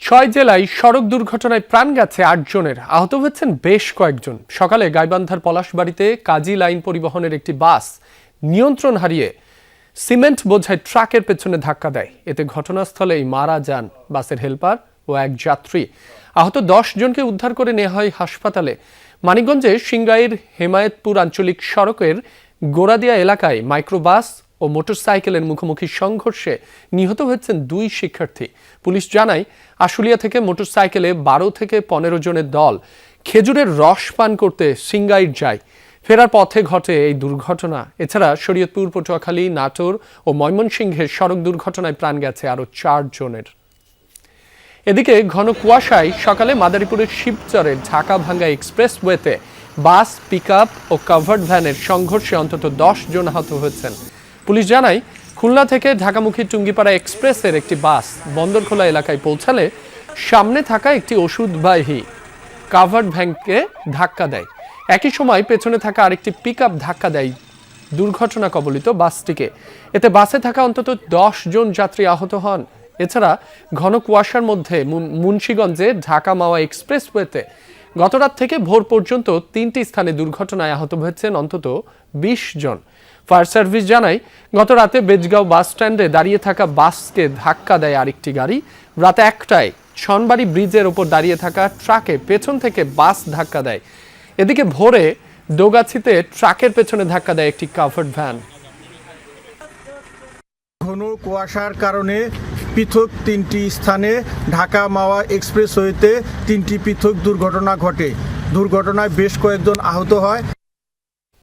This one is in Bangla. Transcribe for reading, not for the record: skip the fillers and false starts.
ছয় জেলায় সড়ক দুর্ঘটনায় প্রাণ গেছে ৮ জনের, আহত হয়েছেন বেশ কয়েকজন। সকালে গাইবান্ধার পলাশবাড়িতে কাজী লাইন পরিবহনের একটি বাস নিয়ন্ত্রণ হারিয়ে সিমেন্ট বোঝাই ট্রাকের পেছনে ধাক্কা দেয়। এতে ঘটনাস্থলেই মারা যান বাসের হেলপার ও এক যাত্রী। আহত ১০ জনকে উদ্ধার করে নেওয়া হয় হাসপাতালে। মানিকগঞ্জে সিংগাইর হেমায়েতপুর আঞ্চলিক সড়কের গোড়াদিয়া এলাকায় মাইক্রোবাস ও মোটরসাইকেলের মুখোমুখি সংঘর্ষে নিহত হয়েছেন ২ শিক্ষার্থী। পুলিশ জানায়, আশুলিয়া থেকে মোটরসাইকেলে ১২ থেকে ১৫ জনের দল খেজুরের রস পান করতে সিংগাইর যায়। ফেরার পথে ঘটে এই দুর্ঘটনা। এছাড়া শরীয়তপুর, পটুয়াখালী, নাটোর ও ময়মনসিংহের সড়ক দুর্ঘটনায় প্রাণ গেছে আরও ৪ জনের। এদিকে ঘন কুয়াশায় সকালে মাদারীপুরের শিবচরের ঢাকা-ভাঙ্গা এক্সপ্রেসওয়েতে বাস, পিকআপ ও কাভার্ড ভ্যানের সংঘর্ষে অন্তত ১০ জন আহত হয়েছেন। পুলিশ জানায়, খুলনা থেকে ঢাকামুখী টুঙ্গিপাড়া এক্সপ্রেসের একটি বাস বন্দরখোলা এলাকায় পৌঁছালে সামনে থাকা একটি ওষুধবাহী কাভার্ড ভ্যানকে ধাক্কা দেয়। একই সময় পেছনে থাকা আরেকটি পিকআপ ধাক্কা দেয় দুর্ঘটনা কবলিত বাসটিকে। এতে বাসে থাকা অন্তত ১০ জন যাত্রী আহত হন। এছাড়া ঘন কুয়াশার মধ্যে মুন্সিগঞ্জে ঢাকা মাওয়া এক্সপ্রেসওয়েতে গতরাত থেকে ভোর পর্যন্ত ৩টি স্থানে দুর্ঘটনায় আহত হয়েছেন অন্তত ২০ জন। ফায়ার সার্ভিস জানায়, গত রাতে বেজগাঁও বাস স্ট্যান্ডে দাঁড়িয়ে থাকা বাসকে ধাক্কা দেয় আরেকটি গাড়ি। রাত ১টায় ছনবাড়ি ব্রিজের ওপর দাঁড়িয়ে থাকা ট্রাকে পেছন থেকে বাস ধাক্কা দেয়। এদিকে ভোরে দোগাছিতে ট্রাকের পেছনে ধাক্কা দেয় একটি কাভার্ড ভ্যান। ঘন কুয়াশার কারণে পৃথক ৩টি স্থানে ঢাকা মাওয়া এক্সপ্রেসওয়েতে ৩টি পৃথক দুর্ঘটনা ঘটে। দুর্ঘটনায় বেশ কয়েকজন আহত হয়।